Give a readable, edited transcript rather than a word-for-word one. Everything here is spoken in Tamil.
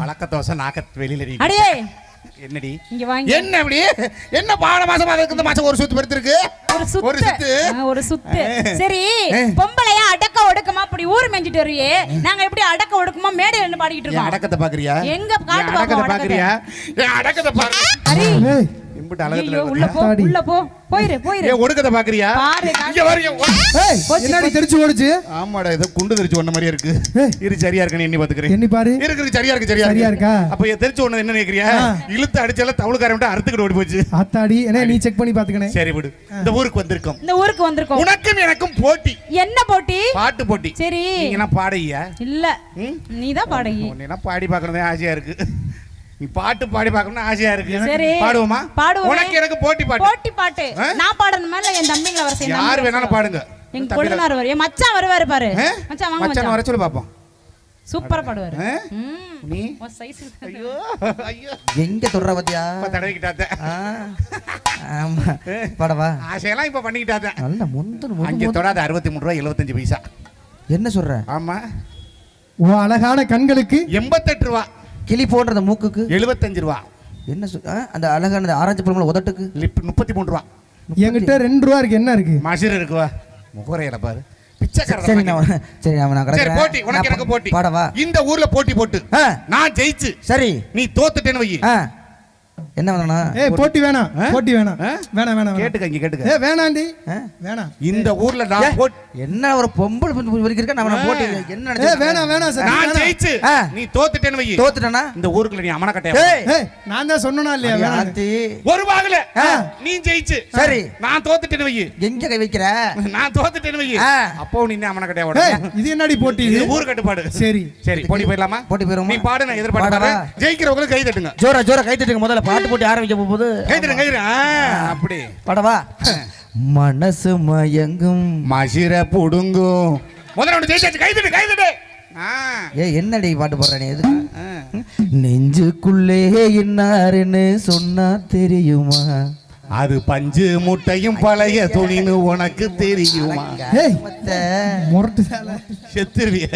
பழக்க தோசை நாக்க வெளியில எரியுது. அடியே என்னடி இங்க வாங்க. என்ன அப்படி என்ன பாட மாசமா இருக்கு? இந்த மாசம் ஒரு சுத்து படுத்திருக்கு. ஒரு சுத்து. சரி பொம்பளையா அடக்க ஒடுக்கமா அப்படி ஊர் மேஞ்சிட்டு வரியே, நாங்க எப்படி அடக்க ஒடுக்கமா மேடையில நின்னு பாடிட்டு இருக்கோம். அடக்கத்தை பாக்குறியா? எங்க காட்டு பாக்குறியா? அடக்கத்தை பாரு. அரி இம்புட்டு அழகத்துல உள்ள போ போயிரு. ஏ ஒடுக்கத்தை பாக்குறியா? பாரு இங்க வர. ஏய் என்னடி தெரிச்சு ஓடுச்சு? ஆமாடா ஏதோ குண்டு தெரிச்சு ஒண்ண மாதிரியே இருக்கு. இரு சரியா இருக்கன்னு எண்ணி பாத்துக்கறேன். எண்ணி பாரு. இருக்கு சரியா இருக்கா? அப்ப தெரிச்சு ஒண்ணு என்ன நினைக்கிறியா? இழுத்து அடிச்சல தவுளுக்காரன்ட்ட அறுத்துக்கிட்டு ஓடி போச்சு. ஆத்தாடி என்ன நீ செக் பண்ணி பாத்துக்கனே. சரி விடு. இந்த ஊருக்கு வந்திருக்கோம். உனக்கும் எனக்கும் போட்டி. என்ன போட்டி? பாட்டு போட்டி. சரி நீங்க பாடையா? இல்ல நீதான் பாடகி. உன்னை பாடி பார்க்கறதே ஆசையா இருக்கு. நீ பாட்டு பாடி பார்க்கணும்னு ஆசையா இருக்கு. சரி பாடுவோமா? பாடுவோம். உனக்கு எனக்கு போட்டி பாட்டு. நான் பாடணுமா இல்ல என் தம்பிங்கள வர செய்யணும்? யார் வேணாலும் பாடுங்க. எங்க கொழுனார் வர. என் மச்சான் வருவாரு பாரு. மச்சான் வாங்க மச்சான் வர சொல்லு பாப்போம். சூப்பரா பாடுவாரு. நீ ஓ சைஸ். ஐயோ எங்க தொடற பாத்தியா? தடவிக்கிட்டாத. ஆமா பாடவா. ஆசையெல்லாம் இப்ப பண்ணிக்கிட்டாத. நல்ல முந்தன அங்க தொடாத 63 ரூபாய் 75 பைசா. என்ன சொல்ற? ஆமா. ஓ அழகான கண்களுக்கு 88 ரூபாய். கிளி போடுற மூக்குக்கு 75 ரூபாய். என்ன அந்த அழகான ஆரஞ்சு பழம் உதட்டுக்கு 33 ரூபாய். என்கிட்ட 2 ரூபா இருக்கு. என்ன இருக்கு? மசிர் இருக்குவா. முகரையில பாரு. சரி நான் கடக்குறேன். போட்டி உனக்கு எனக்கு போட்டி. பாடவா. இந்த ஊர்ல போட்டி போட்டு நான் ஜெயிச்சு சரி நீ தோத்துட்டேன்னு வை. என்ன வேணா? ஏய் போட்டி வேணாம். போட்டி வேணாம். வேணாம். கேட்டுக்க. ஏய் வேணாண்டி. வேணாம். இந்த ஊர்ல நான் என்ன ஒரு பொம்பளை வரைக்கும் நான் போட்டி என்ன நினைச்ச? ஏய் வேணாம் சார். நான் ஜெயிச்சு நீ தோத்துட்டேன்னு வை. தோத்துட்டனா இந்த ஊருக்குள்ள நீ அமன கட்டையா? ஏய் நான் தான் சொன்னனா இல்லையா வேணாம். ஒரு பாகல நீ ஜெயிச்சு சரி நான் தோத்துட்டேன்னு வை. எங்க கை வைக்கிற? நான் தோத்துட்டேன்னு வை. அப்போ நீ அமன கட்டையா ஓட. ஏய் இது என்னடி போட்டி? இது ஊர் கட்டுப்பாடு. சரி போட்டி போயிடலாமா? போட்டி போயிரோமா? நீ பாடு நான் எதிர்பார்க்கறேன். ஜெயிக்கிறவங்களுக்கு கை தட்டுங்க. ஜோரா கை தட்டுங்க. முதல்ல பாட்டு போட்டி ஆரம்பிக்க போகுது. கை தட்டுங்க. அப்படி பாடவா. மனசு மயங்கும் மசிர புடுங்கும். முதல்ல ஒன்று ஜெயிச்சாச்சு. கை தட்டு. என்னடி பாட்டு போடுற நீ? எது நெஞ்சுக்குள்ளே இன்னாருன்னு சொன்னா தெரியுமா? அது பஞ்சு முட்டையும் பழைய துணின்னு உனக்கு தெரியுமா? ஏய் முரட்டு செத்துருவிய.